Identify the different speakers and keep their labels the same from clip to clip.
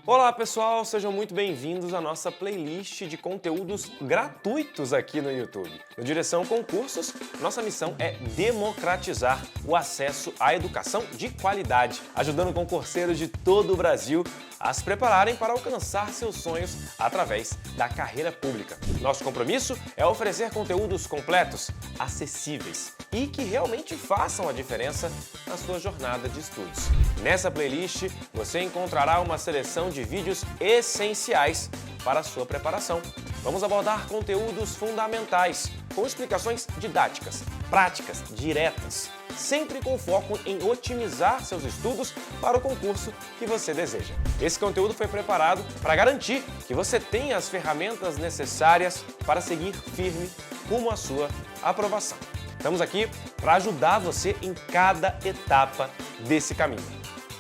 Speaker 1: Olá pessoal, sejam muito bem-vindos à nossa playlist de conteúdos gratuitos aqui no YouTube. No Direção Concursos, nossa missão é democratizar o acesso à educação de qualidade, ajudando concurseiros de todo o Brasil a se prepararem para alcançar seus sonhos através da carreira pública. Nosso compromisso é oferecer conteúdos completos, acessíveis e que realmente façam a diferença na sua jornada de estudos. Nessa playlist, você encontrará uma seleção de vídeos essenciais para a sua preparação. Vamos abordar conteúdos fundamentais, com explicações didáticas, práticas, diretas, sempre com foco em otimizar seus estudos para o concurso que você deseja. Esse conteúdo foi preparado para garantir que você tenha as ferramentas necessárias para seguir firme rumo à sua aprovação. Estamos aqui para ajudar você em cada etapa desse caminho.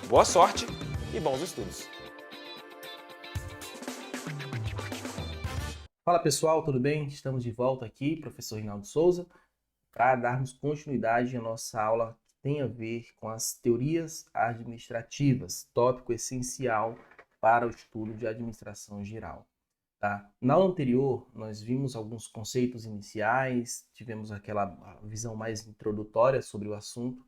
Speaker 1: Boa sorte e bons estudos!
Speaker 2: Fala pessoal, tudo bem? Estamos de volta aqui, professor Rinaldo Souza, para darmos continuidade à nossa aula que tem a ver com as teorias administrativas, tópico essencial para o estudo de administração geral. Tá? Na aula anterior, nós vimos alguns conceitos iniciais, tivemos aquela visão mais introdutória sobre o assunto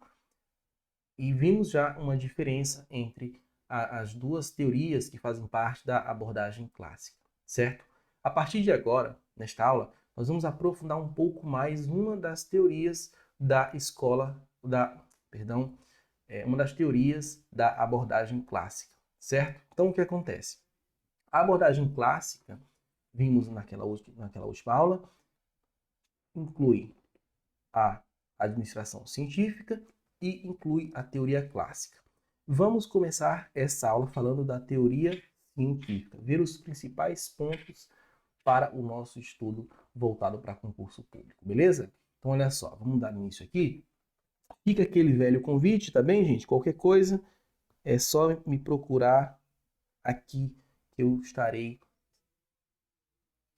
Speaker 2: e vimos já uma diferença entre as duas teorias que fazem parte da abordagem clássica, certo? A partir de agora, nesta aula, nós vamos aprofundar um pouco mais uma das teorias da uma das teorias da abordagem clássica, certo? Então, o que acontece? A abordagem clássica, vimos naquela última aula, inclui a administração científica e inclui a teoria clássica. Vamos começar essa aula falando da teoria científica, ver os principais pontos para o nosso estudo voltado para concurso público, beleza? Então, olha só, vamos dar início aqui. Fica aquele velho convite, tá bem, gente? Qualquer coisa, é só me procurar aqui que eu estarei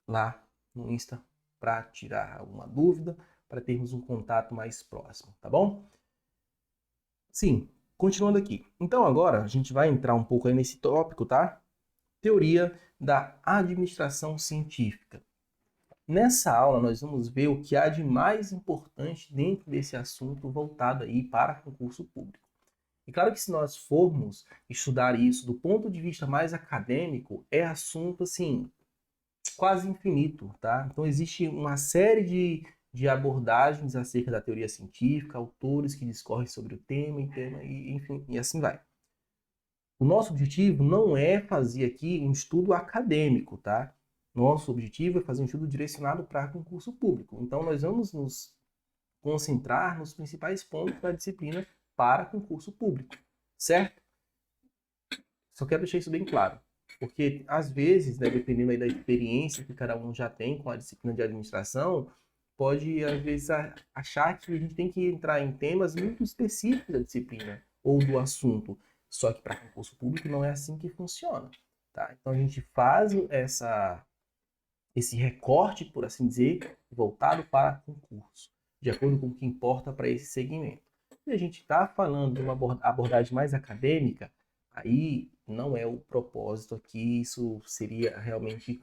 Speaker 2: lá no Insta para tirar alguma dúvida, para termos um contato mais próximo, tá bom? Sim, continuando aqui. Então, agora a gente vai entrar um pouco aí nesse tópico, tá? Teoria da administração científica. Nessa aula, nós vamos ver o que há de mais importante dentro desse assunto voltado aí para concurso público. E claro que se nós formos estudar isso do ponto de vista mais acadêmico, é assunto, assim, quase infinito, tá? Então, existe uma série de abordagens acerca da teoria científica, autores que discorrem sobre o tema, e enfim, e assim vai. O nosso objetivo não é fazer aqui um estudo acadêmico, tá? Nosso objetivo é fazer um estudo direcionado para concurso público. Então, nós vamos nos concentrar nos principais pontos da disciplina para concurso público, certo? Só quero deixar isso bem claro, porque às vezes, né, dependendo aí da experiência que cada um já tem com a disciplina de administração, pode às vezes achar que a gente tem que entrar em temas muito específicos da disciplina ou do assunto. Só que para concurso público não é assim que funciona, tá? Então a gente faz esse recorte, por assim dizer, voltado para concurso, de acordo com o que importa para esse segmento. Se a gente está falando de uma abordagem mais acadêmica, aí não é o propósito aqui, isso seria realmente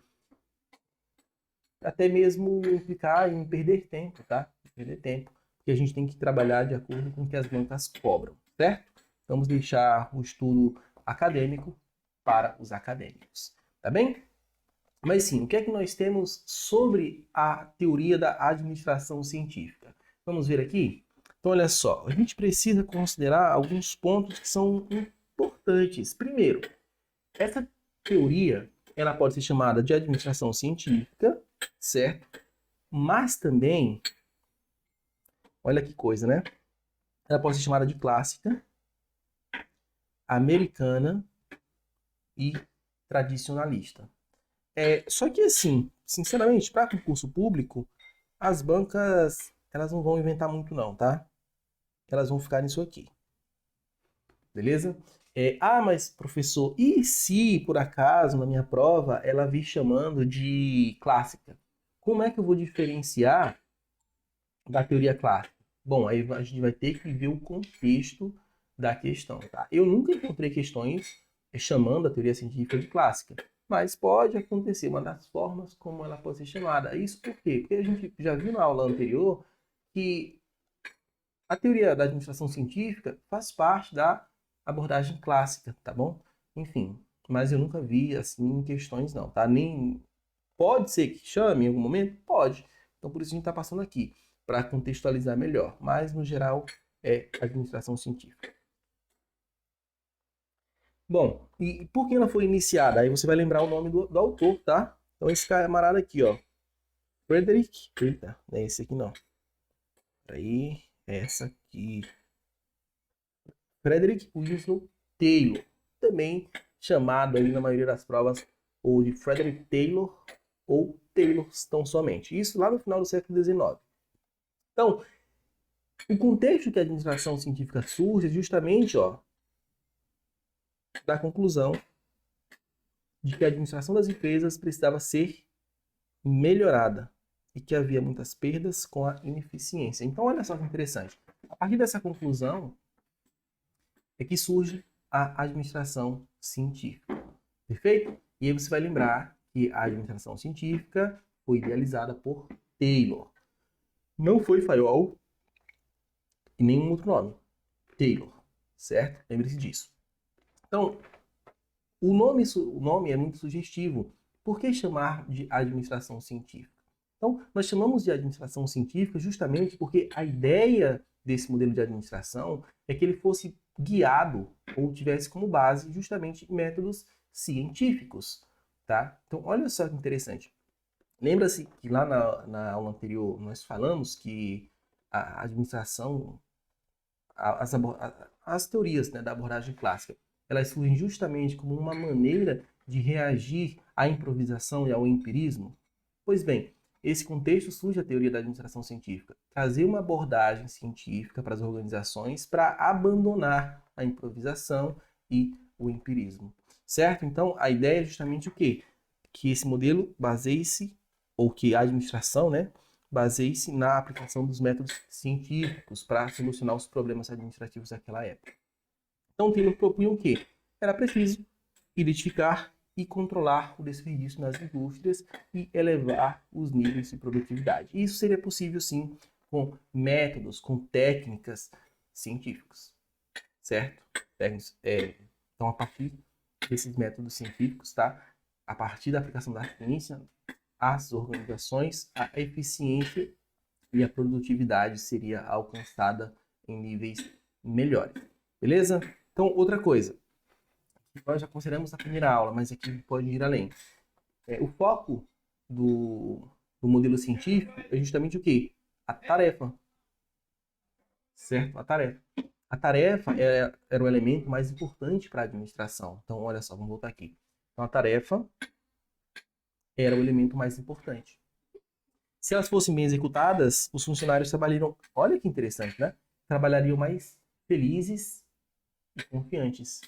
Speaker 2: até mesmo implicar em perder tempo, tá? Perder tempo, porque a gente tem que trabalhar de acordo com o que as bancas cobram, certo? Vamos deixar o estudo acadêmico para os acadêmicos, tá bem? Mas sim, o que é que nós temos sobre a teoria da administração científica? Vamos ver aqui? Então, olha só, a gente precisa considerar alguns pontos que são importantes. Primeiro, essa teoria, ela pode ser chamada de administração científica, certo? Mas também, olha que coisa, né? Ela pode ser chamada de clássica, americana e tradicionalista. Só que assim, sinceramente, para concurso público, as bancas, elas não vão inventar muito não, tá? Elas vão ficar nisso aqui. Beleza? Mas professor, e se por acaso na minha prova ela vir chamando de clássica? Como é que eu vou diferenciar da teoria clássica? Bom, aí a gente vai ter que ver o contexto da questão, tá? Eu nunca encontrei questões chamando a teoria científica de clássica. Mas pode acontecer uma das formas como ela pode ser chamada. Isso por quê? Porque a gente já viu na aula anterior que a teoria da administração científica faz parte da abordagem clássica, tá bom? Enfim, mas eu nunca vi assim questões não, tá? Nem pode ser que chame em algum momento? Pode. Então por isso a gente está passando aqui, para contextualizar melhor. Mas no geral é administração científica. Bom, e por que ela foi iniciada? Aí você vai lembrar o nome do autor, tá? Então esse camarada aqui, ó. Frederick. Eita, não é esse aqui não. Peraí, é essa aqui. Frederick Winslow Taylor. Também chamado aí na maioria das provas ou de Frederick Taylor ou Taylor tão somente. Isso lá no final do século XIX. Então, o contexto que a administração científica surge é justamente, ó, da conclusão de que a administração das empresas precisava ser melhorada e que havia muitas perdas com a ineficiência. Então, olha só que interessante. A partir dessa conclusão é que surge a administração científica. Perfeito? E aí você vai lembrar que a administração científica foi idealizada por Taylor. Não foi Fayol e nenhum outro nome. Taylor, certo? Lembre-se disso. Então, o nome é muito sugestivo. Por que chamar de administração científica? Então, nós chamamos de administração científica justamente porque a ideia desse modelo de administração é que ele fosse guiado ou tivesse como base justamente métodos científicos, tá? Então, olha só que interessante. Lembra-se que lá na aula anterior nós falamos que a administração, as teorias, né, da abordagem clássica, elas surgem justamente como uma maneira de reagir à improvisação e ao empirismo? Pois bem, esse contexto surge a teoria da administração científica, trazer uma abordagem científica para as organizações para abandonar a improvisação e o empirismo, certo? Então, a ideia é justamente o quê? Que esse modelo baseie-se, ou que a administração, né, baseie-se na aplicação dos métodos científicos para solucionar os problemas administrativos daquela época. Então, Taylor propunha o quê? Era preciso identificar e controlar o desperdício nas indústrias e elevar os níveis de produtividade. E isso seria possível, sim, com métodos, com técnicas científicas, certo? Então, a partir desses métodos científicos, tá? A partir da aplicação da ciência, as organizações, a eficiência e a produtividade seria alcançada em níveis melhores. Beleza? Então, outra coisa. Nós já consideramos a primeira aula, mas aqui pode ir além. O foco do modelo científico é justamente o quê? A tarefa. Certo? A tarefa. A tarefa era o elemento mais importante para a administração. Então, olha só, vamos voltar aqui. Então, a tarefa era o elemento mais importante. Se elas fossem bem executadas, os funcionários trabalhariam, olha que interessante, né? Trabalhariam mais felizes e confiantes.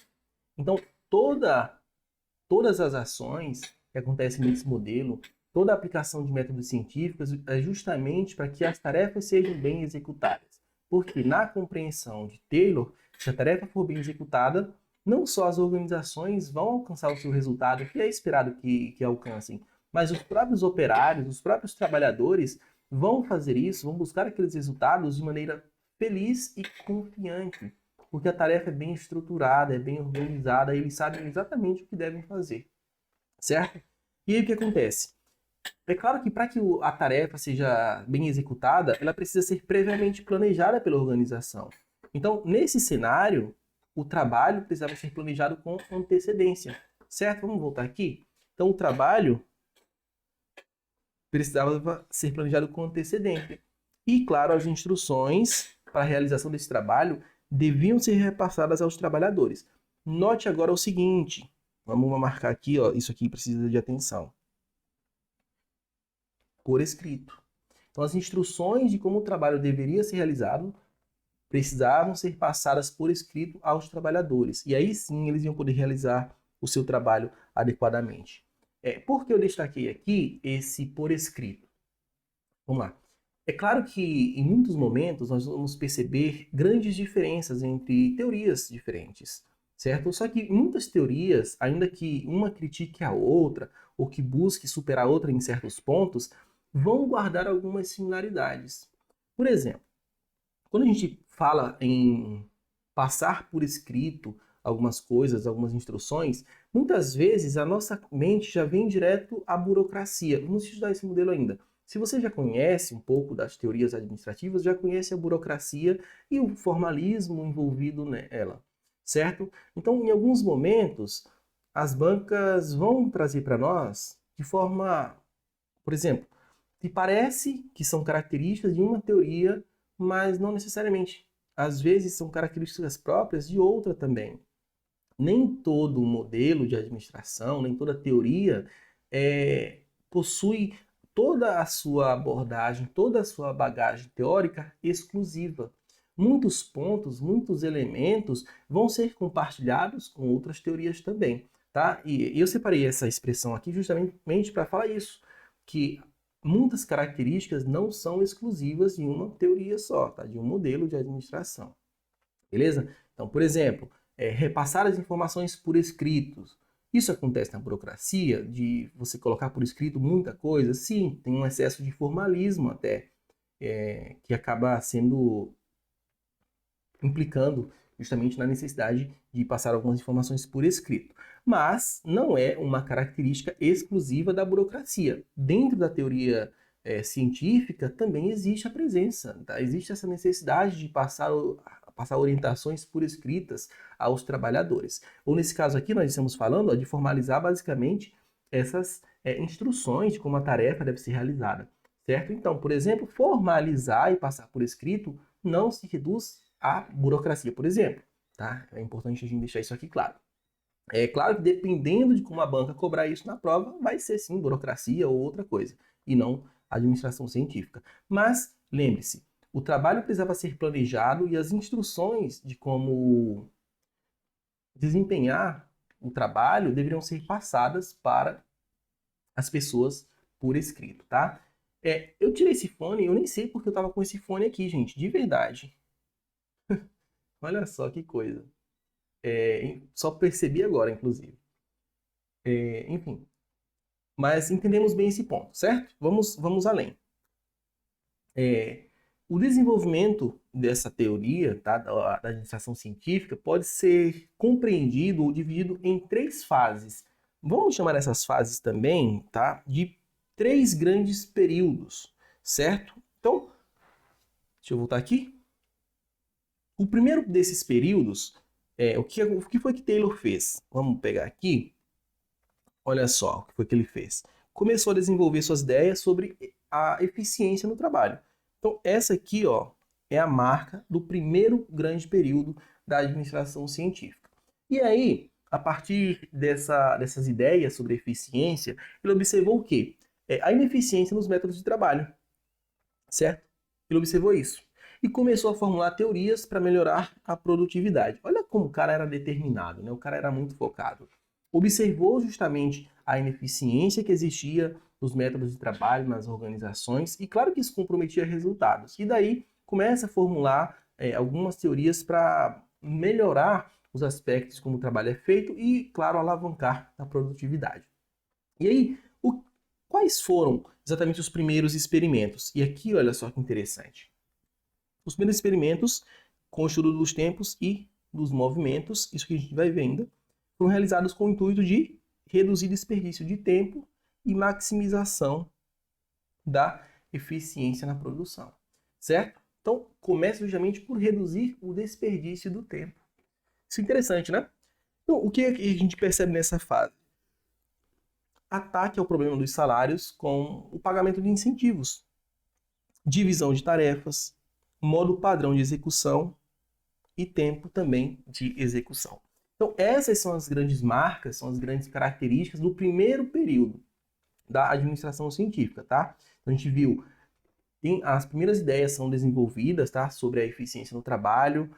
Speaker 2: Então, todas as ações que acontecem nesse modelo, toda a aplicação de métodos científicos é justamente para que as tarefas sejam bem executadas. Porque na compreensão de Taylor, se a tarefa for bem executada, não só as organizações vão alcançar o seu resultado que é esperado que alcancem, mas os próprios operários, os próprios trabalhadores vão fazer isso, vão buscar aqueles resultados de maneira feliz e confiante, porque a tarefa é bem estruturada, é bem organizada, e eles sabem exatamente o que devem fazer, certo? E aí o que acontece? É claro que para que a tarefa seja bem executada, ela precisa ser previamente planejada pela organização. Então, nesse cenário, o trabalho precisava ser planejado com antecedência, certo? Vamos voltar aqui? Então, o trabalho precisava ser planejado com antecedência. E, claro, as instruções para a realização desse trabalho deviam ser repassadas aos trabalhadores. Note agora o seguinte, vamos marcar aqui, ó, isso aqui precisa de atenção. Por escrito. Então, as instruções de como o trabalho deveria ser realizado precisavam ser passadas por escrito aos trabalhadores. E aí sim eles iam poder realizar o seu trabalho adequadamente. Por que eu destaquei aqui esse por escrito? Vamos lá. É claro que em muitos momentos nós vamos perceber grandes diferenças entre teorias diferentes. certo? Só que muitas teorias, ainda que uma critique a outra, ou que busque superar a outra em certos pontos, vão guardar algumas similaridades. Por exemplo, quando a gente fala em passar por escrito algumas coisas, algumas instruções, muitas vezes a nossa mente já vem direto à burocracia. Vamos estudar esse modelo ainda. Se você já conhece um pouco das teorias administrativas, já conhece a burocracia e o formalismo envolvido nela, certo? Então, em alguns momentos, as bancas vão trazer para nós de forma, por exemplo, que parece que são características de uma teoria, mas não necessariamente. Às vezes são características próprias de outra também. Nem todo modelo de administração, nem toda teoria possui toda a sua abordagem, toda a sua bagagem teórica exclusiva. Muitos pontos, muitos elementos vão ser compartilhados com outras teorias também, tá? E eu separei essa expressão aqui justamente para falar isso, que muitas características não são exclusivas de uma teoria só, tá? De um modelo de administração. Beleza? Então, por exemplo, repassar as informações por escritos. Isso acontece na burocracia, de você colocar por escrito muita coisa? Sim, tem um excesso de formalismo até, que acaba implicando justamente na necessidade de passar algumas informações por escrito. Mas não é uma característica exclusiva da burocracia. Dentro da teoria científica também existe a presença, tá? Existe essa necessidade de passar orientações por escritas aos trabalhadores. Ou nesse caso aqui, nós estamos falando de formalizar basicamente essas instruções de como a tarefa deve ser realizada, certo? Então, por exemplo, formalizar e passar por escrito não se reduz à burocracia, por exemplo, tá? É importante a gente deixar isso aqui claro. É claro que dependendo de como a banca cobrar isso na prova, vai ser sim burocracia ou outra coisa, e não administração científica. Mas lembre-se, o trabalho precisava ser planejado e as instruções de como desempenhar o trabalho deveriam ser passadas para as pessoas por escrito, tá? Eu tirei esse fone, eu nem sei porque eu tava com esse fone aqui, gente, de verdade. Olha só que coisa. Só percebi agora, inclusive. Enfim. Mas entendemos bem esse ponto, certo? Vamos além. O desenvolvimento dessa teoria, tá, da administração científica pode ser compreendido ou dividido em 3 fases. Vamos chamar essas fases também, tá, de 3 grandes períodos, certo? Então, deixa eu voltar aqui. O primeiro desses períodos, o que foi que Taylor fez? Vamos pegar aqui. Olha só o que foi que ele fez. Começou a desenvolver suas ideias sobre a eficiência no trabalho. Então, essa aqui, ó, é a marca do primeiro grande período da administração científica. E aí, a partir dessas ideias sobre eficiência, ele observou o quê? A ineficiência nos métodos de trabalho, certo? Ele observou isso. E começou a formular teorias para melhorar a produtividade. Olha como o cara era determinado, né? O cara era muito focado. Observou justamente a ineficiência que existia nos métodos de trabalho, nas organizações, e claro que isso comprometia resultados. E daí começa a formular algumas teorias para melhorar os aspectos como o trabalho é feito e, claro, alavancar a produtividade. E aí, quais foram exatamente os primeiros experimentos? E aqui, olha só que interessante. Os primeiros experimentos com o estudo dos tempos e dos movimentos, isso que a gente vai vendo, foram realizados com o intuito de reduzir desperdício de tempo e maximização da eficiência na produção, certo? Então, começa justamente por reduzir o desperdício do tempo. Isso é interessante, né? Então, o que a gente percebe nessa fase? Ataque ao problema dos salários com o pagamento de incentivos, divisão de tarefas, modo padrão de execução e tempo também de execução. Então, essas são as grandes marcas, são as grandes características do primeiro período da administração científica, tá? Então, a gente viu, as primeiras ideias são desenvolvidas, tá? Sobre a eficiência no trabalho.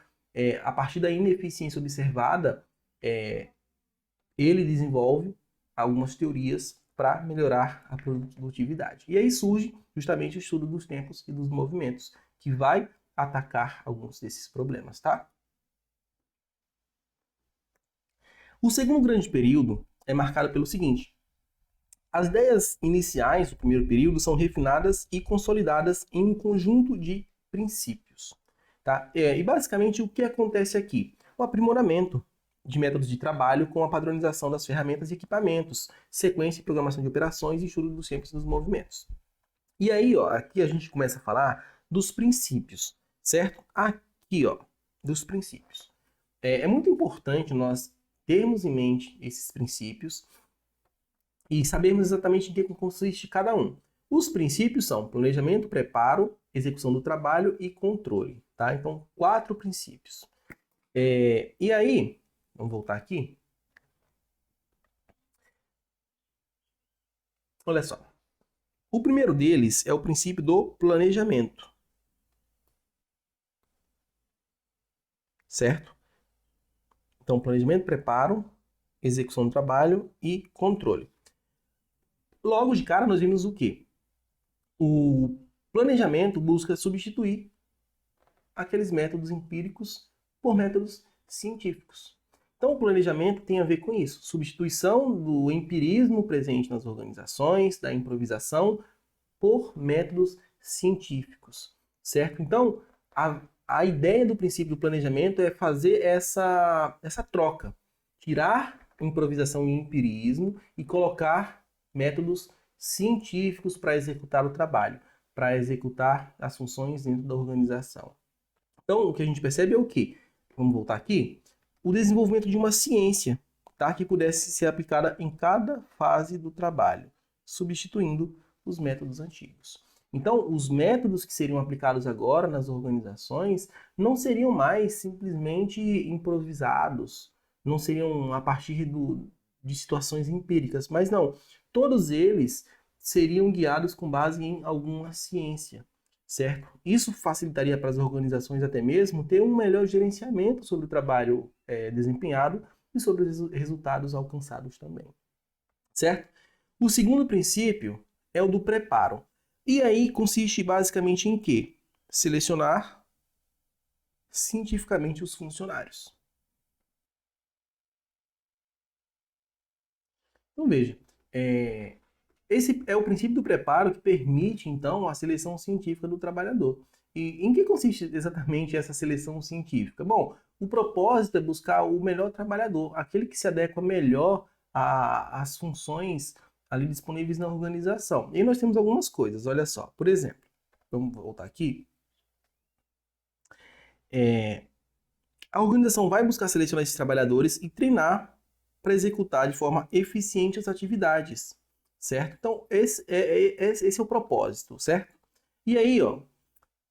Speaker 2: A partir da ineficiência observada, ele desenvolve algumas teorias para melhorar a produtividade. E aí surge justamente o estudo dos tempos e dos movimentos, que vai atacar alguns desses problemas, tá? O segundo grande período é marcado pelo seguinte: as ideias iniciais do primeiro período são refinadas e consolidadas em um conjunto de princípios. Tá? E basicamente o que acontece aqui? O aprimoramento de métodos de trabalho com a padronização das ferramentas e equipamentos, sequência e programação de operações e estudo dos tempos e dos movimentos. E aí, ó, aqui a gente começa a falar dos princípios, certo? Aqui, ó, dos princípios. É muito importante nós termos em mente esses princípios e sabermos exatamente em que consiste cada um. Os princípios são planejamento, preparo, execução do trabalho e controle, tá? Então, 4 princípios. E aí, vamos voltar aqui. Olha só. O primeiro deles é o princípio do planejamento. Certo? Então, planejamento, preparo, execução do trabalho e controle. Logo de cara, nós vimos o quê? O planejamento busca substituir aqueles métodos empíricos por métodos científicos. Então, o planejamento tem a ver com isso. Substituição do empirismo presente nas organizações, da improvisação, por métodos científicos, certo? Então, a ideia do princípio do planejamento é fazer essa troca. Tirar improvisação e empirismo e colocar métodos científicos para executar o trabalho, para executar as funções dentro da organização. Então, o que a gente percebe é o quê? Vamos voltar aqui. O desenvolvimento de uma ciência, tá? Que pudesse ser aplicada em cada fase do trabalho, substituindo os métodos antigos. Então, os métodos que seriam aplicados agora nas organizações não seriam mais simplesmente improvisados, não seriam a partir de situações empíricas, mas não, todos eles seriam guiados com base em alguma ciência, certo? Isso facilitaria para as organizações até mesmo ter um melhor gerenciamento sobre o trabalho desempenhado e sobre os resultados alcançados também, certo? O segundo princípio é o do preparo. E aí consiste basicamente em quê? Selecionar cientificamente os funcionários. Então veja, esse é o princípio do preparo que permite então a seleção científica do trabalhador. E em que consiste exatamente essa seleção científica? Bom, o propósito é buscar o melhor trabalhador, aquele que se adequa melhor às funções ali disponíveis na organização. E nós temos algumas coisas, olha só. Por exemplo, vamos voltar aqui. A organização vai buscar selecionar esses trabalhadores e treinar para executar de forma eficiente as atividades, certo? Então, esse é o propósito, certo? E aí, ó,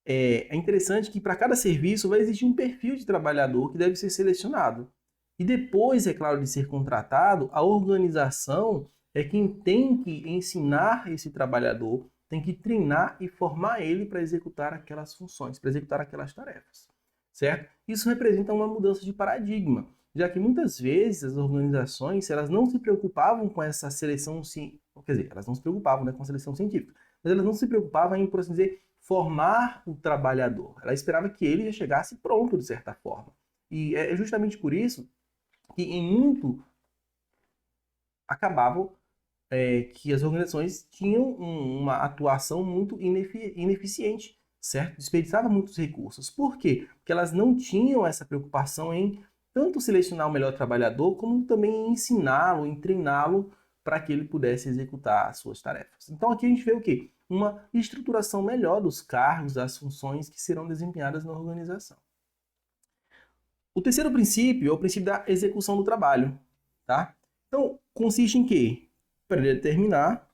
Speaker 2: é interessante que para cada serviço vai existir um perfil de trabalhador que deve ser selecionado. E depois, é claro, de ser contratado, a organização é quem tem que ensinar esse trabalhador, tem que treinar e formar ele para executar aquelas funções, para executar aquelas tarefas, certo? Isso representa uma mudança de paradigma, já que muitas vezes as organizações elas não se preocupavam com essa seleção, quer dizer, elas não se preocupavam, né, com a seleção científica, mas elas não se preocupavam em, por assim dizer, formar o trabalhador. Ela esperava que ele já chegasse pronto, de certa forma. E é justamente por isso que em muito acabavam que as organizações tinham uma atuação muito ineficiente, certo? Desperdiçava muitos recursos. Por quê? Porque elas não tinham essa preocupação em tanto selecionar o melhor trabalhador, como também em ensiná-lo, em treiná-lo para que ele pudesse executar as suas tarefas. Então aqui a gente vê o quê? Uma estruturação melhor dos cargos, das funções que serão desempenhadas na organização. O terceiro princípio é o princípio da execução do trabalho, tá? Então, consiste em quê? Predeterminar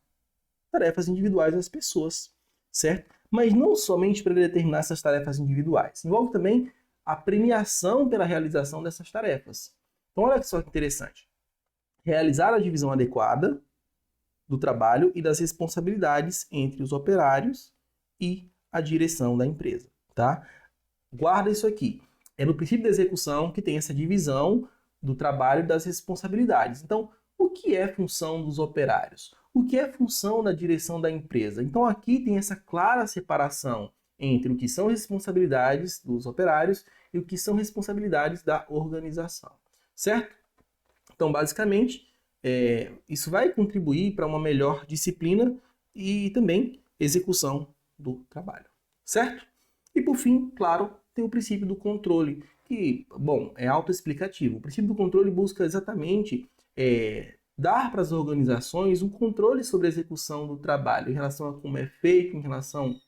Speaker 2: tarefas individuais das pessoas, certo? Mas não somente predeterminar essas tarefas individuais. Envolve também a premiação pela realização dessas tarefas. Então, olha só que interessante. Realizar a divisão adequada do trabalho e das responsabilidades entre os operários e a direção da empresa, tá? Guarda isso aqui. É no princípio da execução que tem essa divisão do trabalho e das responsabilidades. Então, o que é função dos operários? O que é função da direção da empresa? Então, aqui tem essa clara separação entre o que são responsabilidades dos operários e o que são responsabilidades da organização, certo? Então, basicamente, isso vai contribuir para uma melhor disciplina e também execução do trabalho, certo? E por fim, claro, tem o princípio do controle, que, bom, é autoexplicativo. O princípio do controle busca exatamente dar para as organizações um controle sobre a execução do trabalho, em relação a como é feito, em relação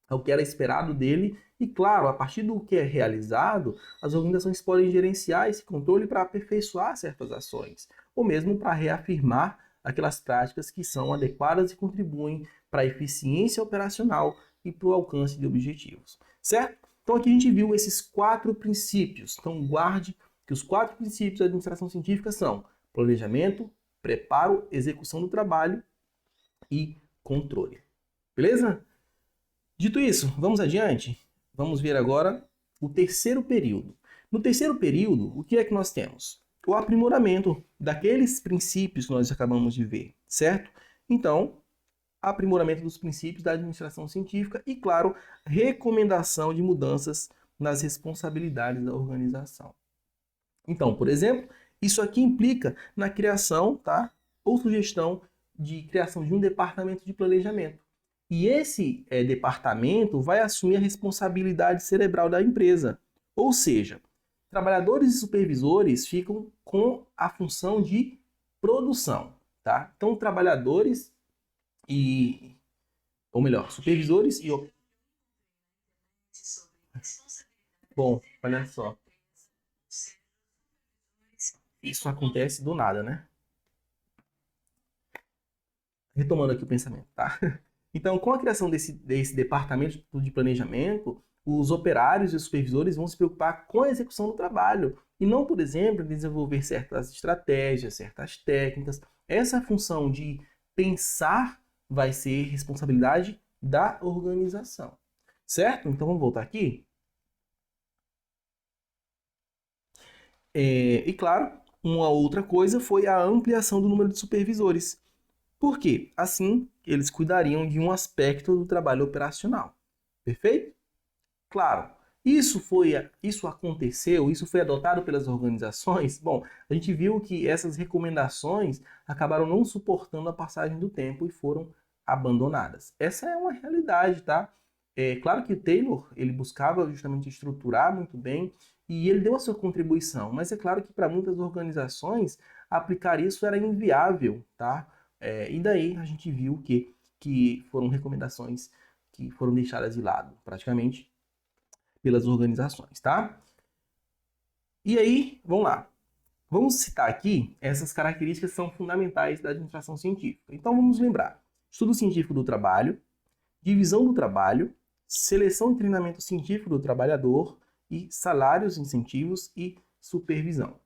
Speaker 2: ao que era esperado dele, e claro, a partir do que é realizado, as organizações podem gerenciar esse controle para aperfeiçoar certas ações, ou mesmo para reafirmar aquelas práticas que são adequadas e contribuem para a eficiência operacional e para o alcance de objetivos, certo? Então aqui a gente viu esses 4 princípios. Então guarde que os 4 princípios da administração científica são planejamento, preparo, execução do trabalho e controle. Beleza? Dito isso, vamos adiante? Vamos ver agora o terceiro período. No terceiro período, o que é que nós temos? O aprimoramento daqueles princípios que nós acabamos de ver, certo? Então, aprimoramento dos princípios da administração científica e, claro, recomendação de mudanças nas responsabilidades da organização. Então, por exemplo, isso aqui implica na criação, tá? Ou sugestão de criação de um departamento de planejamento. E esse departamento vai assumir a responsabilidade cerebral da empresa. Ou seja, trabalhadores e supervisores ficam com a função de produção, tá? Então, trabalhadores ou melhor, supervisores e... Bom, olha só. Isso acontece do nada, né? Retomando aqui o pensamento, tá? Então, com a criação desse departamento de planejamento, os operários e os supervisores vão se preocupar com a execução do trabalho e não, por exemplo, desenvolver certas estratégias, certas técnicas. Essa função de pensar vai ser responsabilidade da organização, certo? Então, vamos voltar aqui. E claro, uma outra coisa foi a ampliação do número de supervisores. Por quê? Assim, eles cuidariam de um aspecto do trabalho operacional. Perfeito? Claro, isso aconteceu, isso foi adotado pelas organizações. Bom, a gente viu que essas recomendações acabaram não suportando a passagem do tempo e foram abandonadas. Essa é uma realidade, tá? É claro que o Taylor, ele buscava justamente estruturar muito bem e ele deu a sua contribuição, mas é claro que para muitas organizações aplicar isso era inviável, tá? E daí a gente viu que foram recomendações que foram deixadas de lado, praticamente, pelas organizações, tá? E aí, vamos lá. Vamos citar aqui essas características que são fundamentais da administração científica. Então vamos lembrar: estudo científico do trabalho, divisão do trabalho, seleção e treinamento científico do trabalhador e salários, incentivos e supervisão.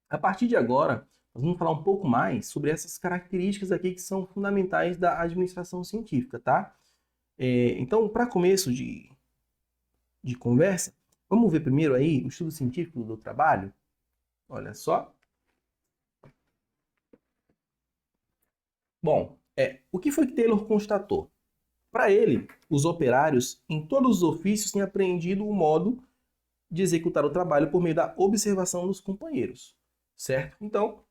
Speaker 2: A partir de agora, nós vamos falar um pouco mais sobre essas características aqui que são fundamentais da administração científica, tá? Então, para começo de conversa, vamos ver primeiro aí o estudo científico do trabalho. Olha só. Bom, o que foi que Taylor constatou? Para ele, os operários em todos os ofícios têm aprendido o modo de executar o trabalho por meio da observação dos companheiros, certo? Então,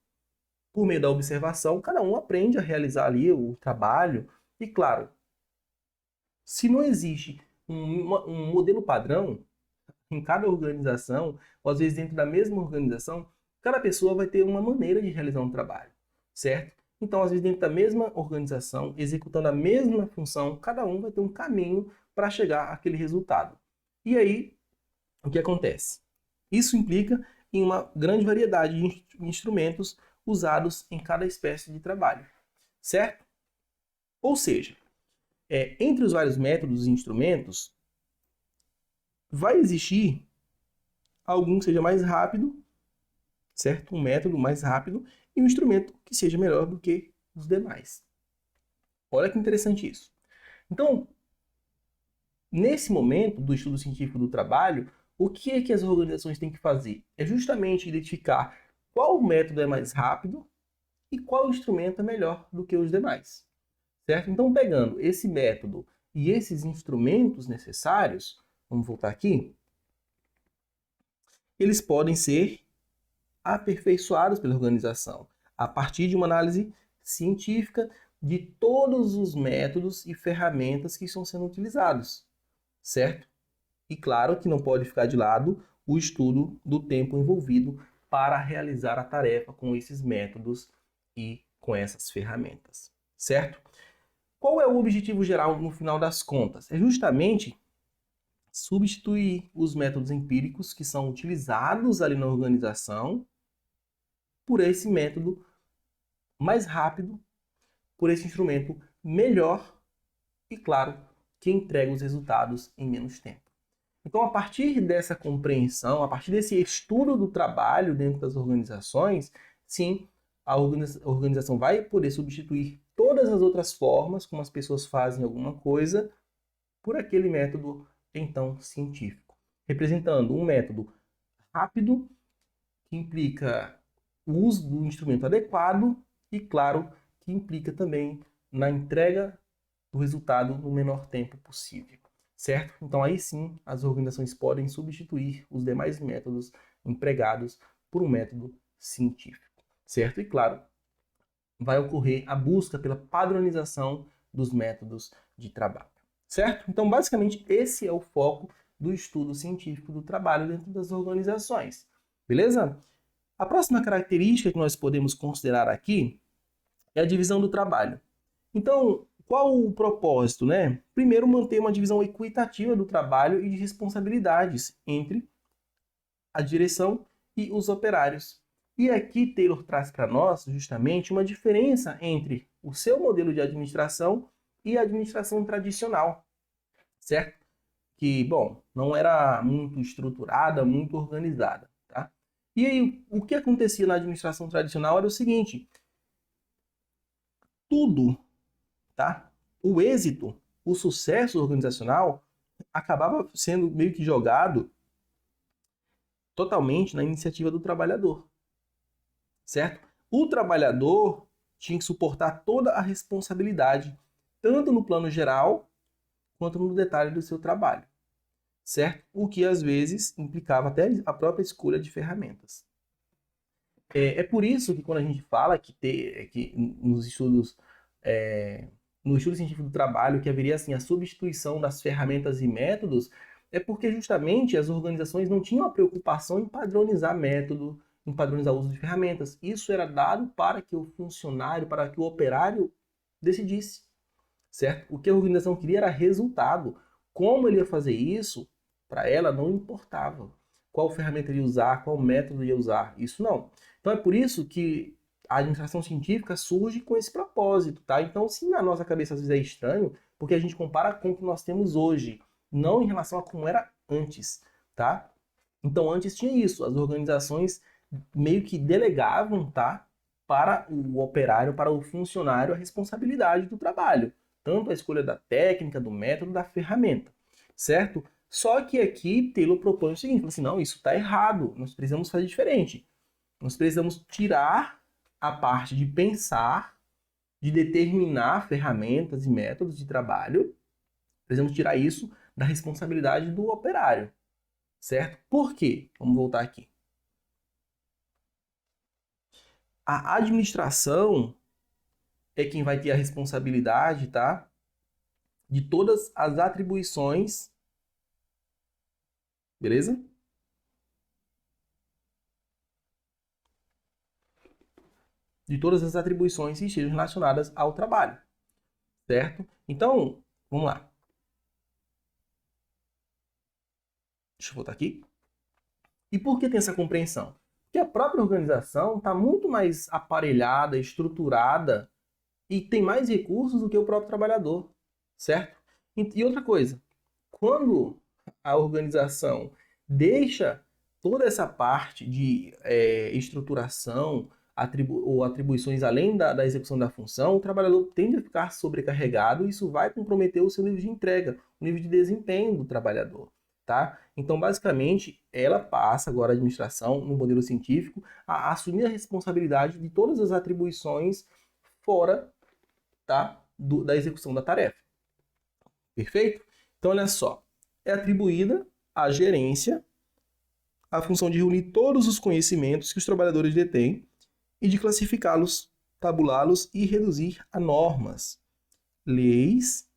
Speaker 2: por meio da observação, cada um aprende a realizar ali o trabalho. E claro, se não existe um modelo padrão em cada organização, ou às vezes dentro da mesma organização, cada pessoa vai ter uma maneira de realizar um trabalho, certo? Então, às vezes dentro da mesma organização, executando a mesma função, cada um vai ter um caminho para chegar àquele resultado. E aí, o que acontece? Isso implica em uma grande variedade de instrumentos usados em cada espécie de trabalho, certo? Ou seja, entre os vários métodos e instrumentos, vai existir algum que seja mais rápido, certo? Um método mais rápido e um instrumento que seja melhor do que os demais. Olha que interessante isso. Então, nesse momento do estudo científico do trabalho, o que é que as organizações têm que fazer? É justamente identificar qual método é mais rápido e qual instrumento é melhor do que os demais, certo? Então, pegando esse método e esses instrumentos necessários, vamos voltar aqui, eles podem ser aperfeiçoados pela organização, a partir de uma análise científica de todos os métodos e ferramentas que estão sendo utilizados, certo? E claro que não pode ficar de lado o estudo do tempo envolvido para realizar a tarefa com esses métodos e com essas ferramentas, certo? Qual é o objetivo geral no final das contas? É justamente substituir os métodos empíricos que são utilizados ali na organização por esse método mais rápido, por esse instrumento melhor e, claro, que entrega os resultados em menos tempo. Então, a partir dessa compreensão, a partir desse estudo do trabalho dentro das organizações, sim, a organização vai poder substituir todas as outras formas como as pessoas fazem alguma coisa por aquele método, então, científico, representando um método rápido, que implica o uso do instrumento adequado e, claro, que implica também na entrega do resultado no menor tempo possível, certo? Então, aí sim, as organizações podem substituir os demais métodos empregados por um método científico, certo? E, claro, vai ocorrer a busca pela padronização dos métodos de trabalho, certo? Então, basicamente, esse é o foco do estudo científico do trabalho dentro das organizações, beleza? A próxima característica que nós podemos considerar aqui é a divisão do trabalho. Então, qual o propósito, né? Primeiro, manter uma divisão equitativa do trabalho e de responsabilidades entre a direção e os operários. E aqui Taylor traz para nós, justamente, uma diferença entre o seu modelo de administração e a administração tradicional, certo? Que, bom, não era muito estruturada, muito organizada, tá? E aí, o que acontecia na administração tradicional era o seguinte: tudo, tá? O êxito, o sucesso organizacional acabava sendo meio que jogado totalmente na iniciativa do trabalhador, certo? O trabalhador tinha que suportar toda a responsabilidade, tanto no plano geral quanto no detalhe do seu trabalho, certo? O que às vezes implicava até a própria escolha de ferramentas. É por isso que quando a gente fala que nos estudos, no estudo científico do trabalho, que haveria assim a substituição das ferramentas e métodos, é porque justamente as organizações não tinham a preocupação em padronizar método, em padronizar o uso de ferramentas. Isso era dado para que o funcionário, para que o operário decidisse, certo? O que a organização queria era resultado. Como ele ia fazer isso, para ela não importava. Qual ferramenta ele ia usar, qual método ele ia usar, isso não. Então é por isso que a administração científica surge com esse propósito, tá? Então, se na nossa cabeça às vezes é estranho, porque a gente compara com o que nós temos hoje, não em relação a como era antes, tá? Então, antes tinha isso, as organizações meio que delegavam, tá? Para o operário, para o funcionário, a responsabilidade do trabalho. Tanto a escolha da técnica, do método, da ferramenta, certo? Só que aqui Taylor propõe o seguinte, fala assim, não, isso está errado, nós precisamos fazer diferente. Nós precisamos tirar a parte de pensar, de determinar ferramentas e métodos de trabalho, precisamos tirar isso da responsabilidade do operário, certo? Por quê? Vamos voltar aqui. A administração é quem vai ter a responsabilidade, tá? De todas as atribuições, beleza? De todas as atribuições que estejam relacionadas ao trabalho, certo? Então, vamos lá. Deixa eu voltar aqui. E por que tem essa compreensão? Porque a própria organização está muito mais aparelhada, estruturada e tem mais recursos do que o próprio trabalhador, certo? E outra coisa, quando a organização deixa toda essa parte de estruturação ou atribuições além da execução da função, o trabalhador tende a ficar sobrecarregado e isso vai comprometer o seu nível de entrega, o nível de desempenho do trabalhador, tá? Então, basicamente, ela passa agora a administração, no modelo científico, a assumir a responsabilidade de todas as atribuições fora, tá, da execução da tarefa. Perfeito? Então, olha só, é atribuída à gerência a função de reunir todos os conhecimentos que os trabalhadores detêm e de classificá-los, tabulá-los e reduzir a normas, leis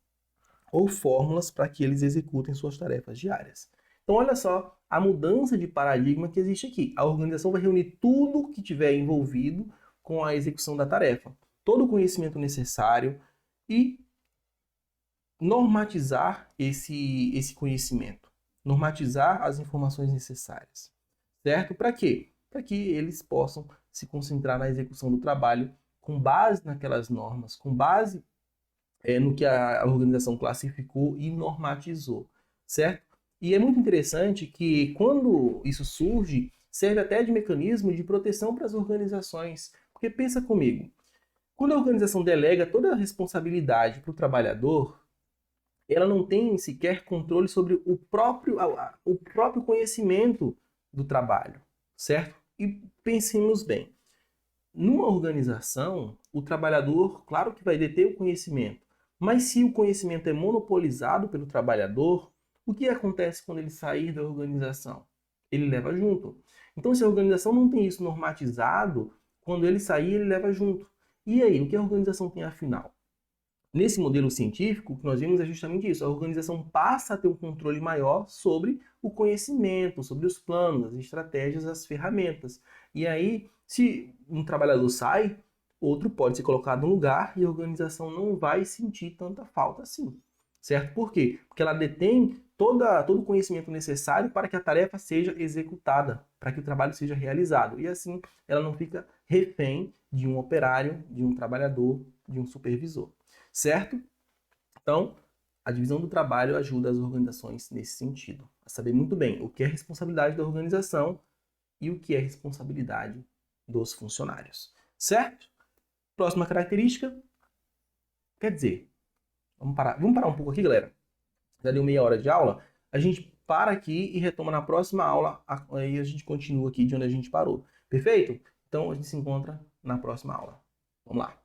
Speaker 2: ou fórmulas para que eles executem suas tarefas diárias. Então, olha só a mudança de paradigma que existe aqui. A organização vai reunir tudo que tiver envolvido com a execução da tarefa, todo o conhecimento necessário e normatizar esse conhecimento, normatizar as informações necessárias, certo? Para quê? Para que eles possam se concentrar na execução do trabalho com base naquelas normas, com base no que a organização classificou e normatizou, certo? E é muito interessante que quando isso surge, serve até de mecanismo de proteção para as organizações. Porque pensa comigo, quando a organização delega toda a responsabilidade para o trabalhador, ela não tem sequer controle sobre o próprio conhecimento do trabalho, certo? E pensemos bem, numa organização, o trabalhador, claro que vai deter o conhecimento, mas se o conhecimento é monopolizado pelo trabalhador, o que acontece quando ele sair da organização? Ele leva junto. Então, se a organização não tem isso normatizado, quando ele sair, ele leva junto. E aí, o que a organização tem afinal? Nesse modelo científico, o que nós vimos é justamente isso. A organização passa a ter um controle maior sobre o conhecimento, sobre os planos, as estratégias, as ferramentas. E aí, se um trabalhador sai, outro pode ser colocado no lugar e a organização não vai sentir tanta falta assim. Certo? Por quê? Porque ela detém todo o conhecimento necessário para que a tarefa seja executada, para que o trabalho seja realizado. E assim, ela não fica refém de um operário, de um trabalhador, de um supervisor. Certo? Então, a divisão do trabalho ajuda as organizações nesse sentido, a saber muito bem o que é responsabilidade da organização e o que é responsabilidade dos funcionários. Certo? Próxima característica, quer dizer, vamos parar um pouco aqui, galera. Já deu meia hora de aula, a gente para aqui e retoma na próxima aula, aí a gente continua aqui de onde a gente parou. Perfeito? Então, a gente se encontra na próxima aula. Vamos lá.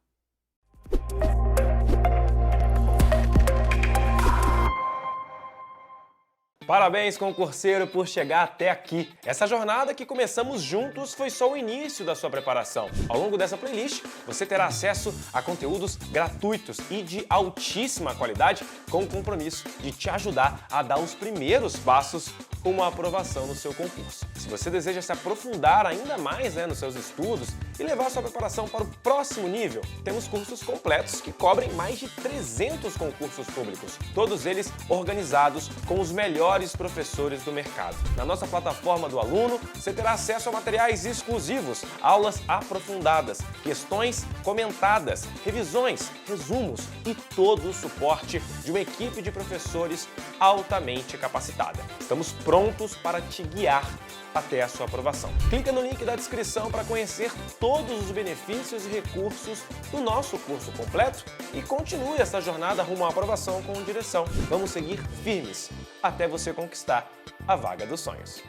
Speaker 1: Parabéns, concurseiro, por chegar até aqui. Essa jornada que começamos juntos foi só o início da sua preparação. Ao longo dessa playlist, você terá acesso a conteúdos gratuitos e de altíssima qualidade, com o compromisso de te ajudar a dar os primeiros passos rumo à aprovação no seu concurso. Se você deseja se aprofundar ainda mais nos seus estudos e levar sua preparação para o próximo nível, temos cursos completos que cobrem mais de 300 concursos públicos, todos eles organizados com os melhores professores do mercado. Na nossa plataforma do aluno, você terá acesso a materiais exclusivos, aulas aprofundadas, questões comentadas, revisões, resumos e todo o suporte de uma equipe de professores altamente capacitada. Estamos prontos para te guiar até a sua aprovação. Clica no link da descrição para conhecer todos os benefícios e recursos do nosso curso completo e continue essa jornada rumo à aprovação com direção. Vamos seguir firmes até você conquistar a vaga dos sonhos.